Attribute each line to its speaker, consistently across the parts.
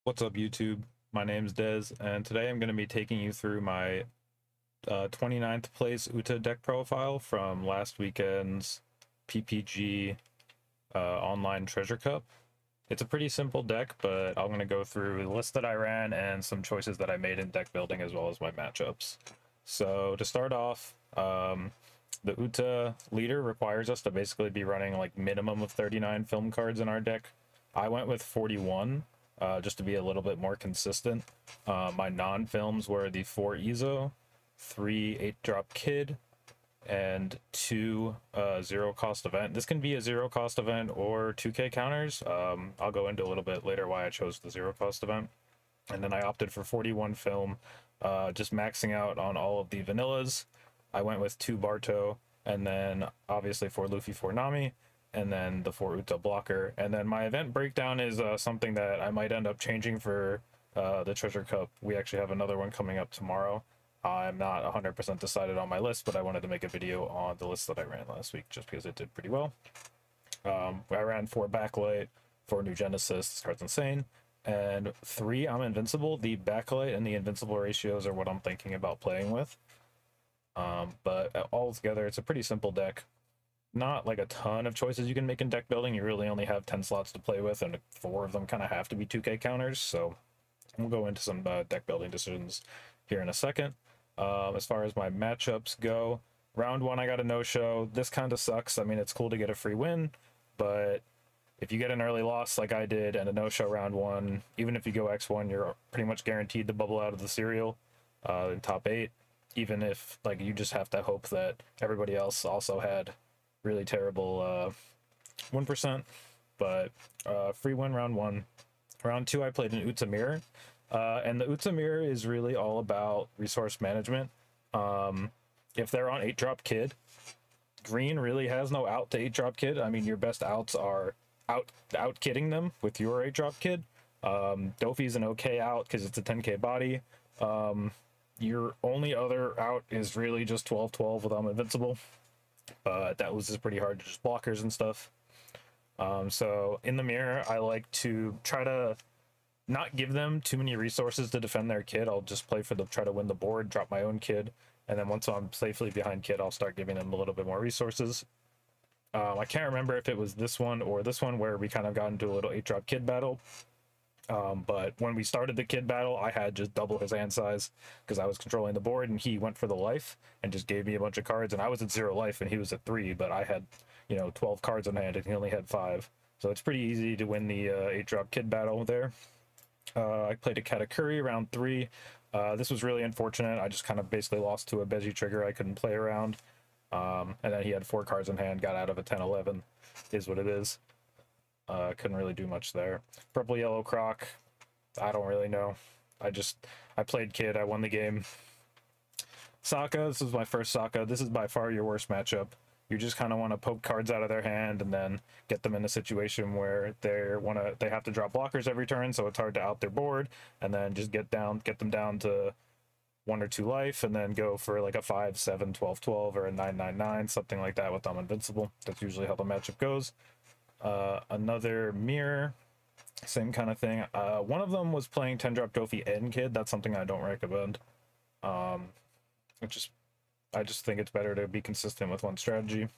Speaker 1: What's up, YouTube? My name's Dez, and today I'm going to be taking you through my 29th place Uta deck profile from last weekend's PPG online treasure cup. It's a pretty simple deck, but I'm going to go through the list that I ran and some choices that I made in deck building as well as my matchups. So to start off, the Uta leader requires us to basically be running like minimum of 39 film cards in our deck. I went with 41. Just to be a little bit more consistent. My non-films were the 4 Izou, 3 8-drop Kid, and 2 zero-cost event. This can be a zero-cost event or 2K counters. I'll go into a little bit later why I chose the zero-cost event. And then I opted for 41 film, just maxing out on all of the vanillas. I went with 2 Barto, and then obviously 4 Luffy, 4 Nami, and then the 4 Uta blocker. And then my event breakdown is something that I might end up changing for the Treasure Cup. We actually have another one coming up tomorrow. I'm not 100% decided on my list, but I wanted to make a video on the list that I ran last week just because it did pretty well. I ran 4 Backlight, 4 New Genesis, this card's insane, and 3 I'm Invincible. The Backlight and the Invincible ratios are what I'm thinking about playing with. But all together, it's a pretty simple deck. Not like a ton of choices you can make in deck building. You really only have 10 slots to play with, and 4 of them kind of have to be 2K counters. So we'll go into some deck building decisions here in a second. As far as my matchups go, round 1 I got a no-show. This kind of sucks. I mean, it's cool to get a free win, but if you get an early loss like I did and a no-show round 1, even if you go X1, you're pretty much guaranteed to bubble out of the serial in top 8. Even if like you just have to hope that everybody else also had really terrible 1%, but free win round 1. Round 2 I played an Uta mirror, and the Uta mirror is really all about resource management. If they're on 8-drop Kid, green really has no out to 8-drop Kid. I mean, your best outs are out kidding them with your 8-drop Kid. Dofi's an okay out because it's a 10k body. Your only other out is really just 12-12 with I'm Invincible. That loses pretty hard to just blockers and stuff. So in the mirror, I like to try to not give them too many resources to defend their Kid. I'll just play for the try to win the board, drop my own Kid, and then once I'm safely behind Kid, I'll start giving them a little bit more resources. I can't remember if it was this one or this one where we kind of got into a little 8-drop Kid battle. But when we started the Kid battle, I had just double his hand size because I was controlling the board, and he went for the life and just gave me a bunch of cards, and I was at 0 life and he was at 3, but I had, 12 cards in hand and he only had 5. So it's pretty easy to win the 8-drop Kid battle there. I played a Katakuri round 3. This was really unfortunate. I just kind of basically lost to a Beji trigger I couldn't play around. And then he had 4 cards in hand, got out of a 10-11, is what it is. Couldn't really do much there. Purple Yellow Croc, I don't really know. I played Kid, I won the game. Sokka, this is my first Sokka. This is by far your worst matchup. You just kind of want to poke cards out of their hand and then get them in a situation where they have to drop blockers every turn, so it's hard to out their board, and then just get them down to 1 or 2 life, and then go for like a 5-7, 12-12, or a 9-9-9, something like that with I'm Invincible. That's usually how the matchup goes. Another mirror, same kind of thing. One of them was playing 10-drop Dofi and Kid. That's something I don't recommend. I just think it's better to be consistent with one strategy.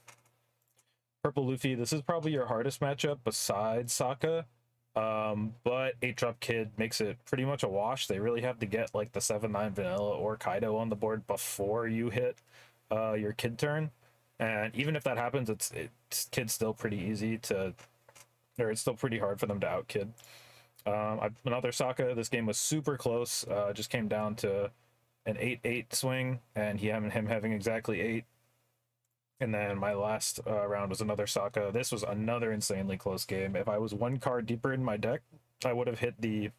Speaker 1: Purple Luffy, this is probably your hardest matchup besides Sokka, but 8-drop Kid makes it pretty much a wash. They really have to get like the 7-9 vanilla or Kaido on the board before you hit your Kid turn. And even if that happens, Kid's still pretty easy to, or it's still pretty hard for them to out Kid. Another Sokka, this game was super close. Just came down to an 8-8 swing, and him having exactly 8. And then my last round was another Sokka. This was another insanely close game. If I was 1 card deeper in my deck, I would have hit the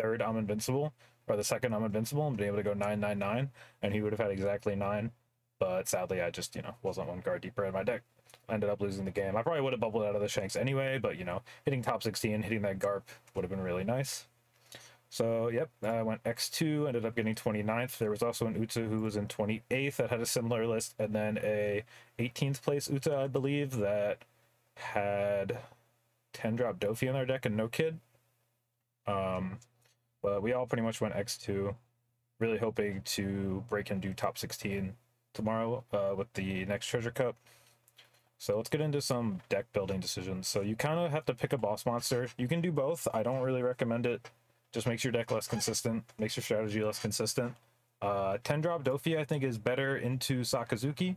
Speaker 1: 3rd I'm Invincible, or the 2nd I'm Invincible, and been able to go 9-9-9, and he would have had exactly 9. But sadly, I just, wasn't 1 card deeper in my deck. I ended up losing the game. I probably would have bubbled out of the Shanks anyway, but, hitting top 16, hitting that Garp would have been really nice. So, yep, I went X2, ended up getting 29th. There was also an Uta who was in 28th that had a similar list, and then a 18th place Uta, I believe, that had 10-drop Dofi in their deck and no Kid. But we all pretty much went X2, really hoping to break and do top 16 tomorrow with the next treasure cup. So let's get into some deck building decisions. So you kind of have to pick a boss monster. You can do both. I don't really recommend it. Just makes your deck less consistent, makes your strategy less consistent. 10-drop Dofi, I think, is better into Sakazuki.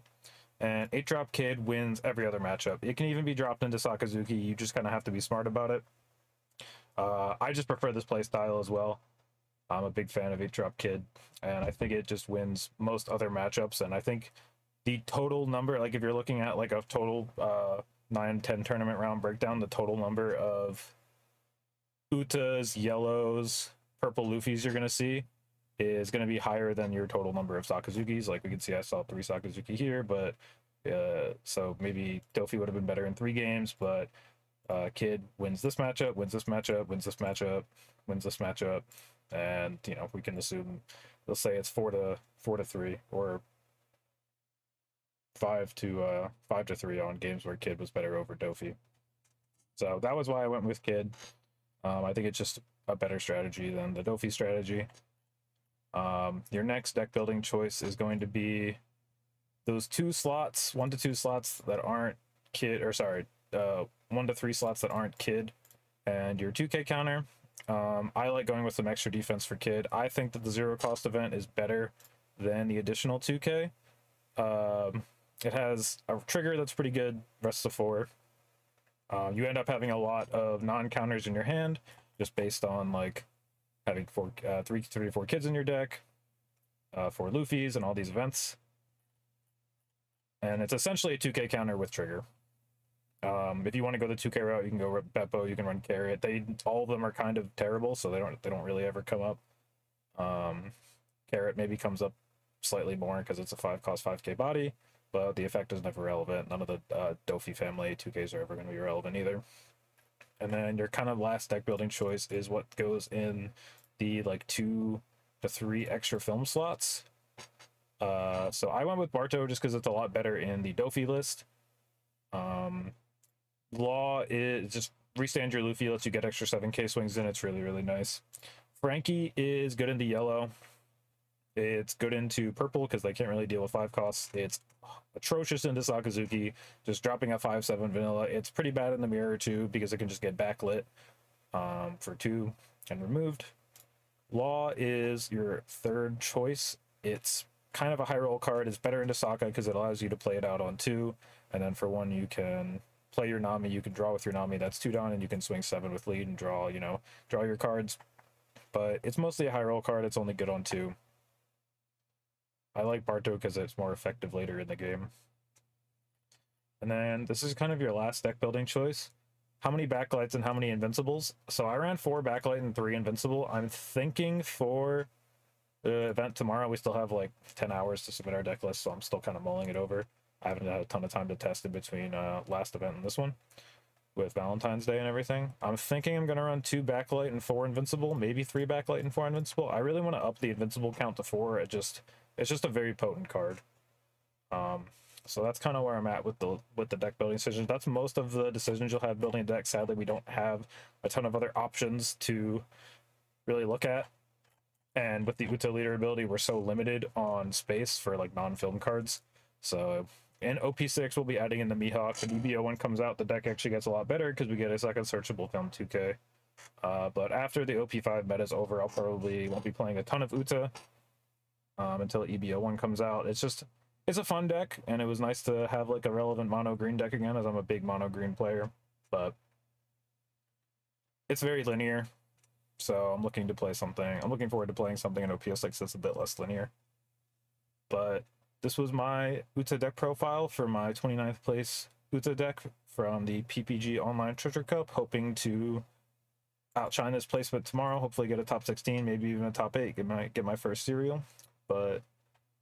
Speaker 1: And 8-drop Kid wins every other matchup. It can even be dropped into Sakazuki. You just kind of have to be smart about it. I just prefer this playstyle as well. I'm a big fan of 8-drop Kid, and I think it just wins most other matchups. And I think the total number, like if you're looking at like a total 9-10 tournament round breakdown, the total number of Utas, yellows, purple Luffys you're going to see is going to be higher than your total number of Sakazukis. Like we can see I saw 3 Sakazuki here, but so maybe Dofi would have been better in 3 games, but Kid wins this matchup, wins this matchup, wins this matchup, wins this matchup, and you know, we can assume they'll say it's 4-3 or 5-3 on games where Kid was better over Dofi. So that was why I went with Kid. I think it's just a better strategy than the Dofi strategy. Your next deck building choice is going to be those 2 slots, 1 to 2 slots that aren't Kid, or sorry, 1 to 3 slots that aren't Kid, and your 2K counter. I like going with some extra defense for Kid. I think that the 0 cost event is better than the additional 2K. It has a trigger that's pretty good, rest of 4. You end up having a lot of non-counters in your hand, just based on like having 3 or 4 kids in your deck, 4 Luffys, and all these events. And it's essentially a 2K counter with trigger. If you want to go the 2K route, you can go Beppo, you can run Carrot. All of them are kind of terrible, so they don't really ever come up. Carrot maybe comes up slightly more because it's a 5-cost 5K body, but the effect is never relevant. None of the Dofi family 2Ks are ever going to be relevant either. And then your kind of last deck building choice is what goes in the like 2 to 3 extra film slots. So I went with Barto just because it's a lot better in the Dofi list. Law is just restand your Luffy, lets you get extra 7K swings in. It's really, really nice. Frankie is good into yellow. It's good into purple because they can't really deal with 5 costs. It's atrocious into Sakazuki, just dropping a 5-7 vanilla. It's pretty bad in the mirror too because it can just get backlit for 2 and removed. Law is your 3rd choice. It's kind of a high roll card. It's better into Sokka because it allows you to play it out on 2, and then for 1 you can play your Nami, you can draw with your Nami, that's 2 down, and you can swing 7 with lead and draw, you know, draw your cards. But it's mostly a high roll card. It's only good on 2. I like Barto because it's more effective later in the game. And then this is kind of your last deck building choice. How many backlights and how many invincibles? So I ran 4 backlight and 3 invincible. I'm thinking for the event tomorrow, we still have like 10 hours to submit our deck list, so I'm still kind of mulling it over. I haven't had a ton of time to test in between last event and this one with Valentine's Day and everything. I'm thinking I'm going to run 2 backlight and 4 invincible, maybe 3 backlight and 4 invincible. I really want to up the invincible count to 4. It's just a very potent card. So that's kind of where I'm at with the deck building decisions. That's most of the decisions you'll have building a deck. Sadly, we don't have a ton of other options to really look at. And with the Uta leader ability, we're so limited on space for like non-film cards. So in OP6, we'll be adding in the Mihawk. When EBO1 comes out, the deck actually gets a lot better because we get a second searchable film 2K. But after the OP5 meta is over, I'll probably won't be playing a ton of Uta until EBO1 comes out. It's a fun deck, and it was nice to have like a relevant mono green deck again, as I'm a big mono green player. But it's very linear, so I'm looking forward to playing something in OP06 that's a bit less linear. But this was my Uta deck profile for my 29th place Uta deck from the PPG Online Treasure Cup. Hoping to outshine this placement tomorrow. Hopefully get a top 16, maybe even a top 8. Get my first serial. But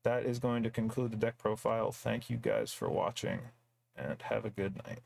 Speaker 1: that is going to conclude the deck profile. Thank you guys for watching, and have a good night.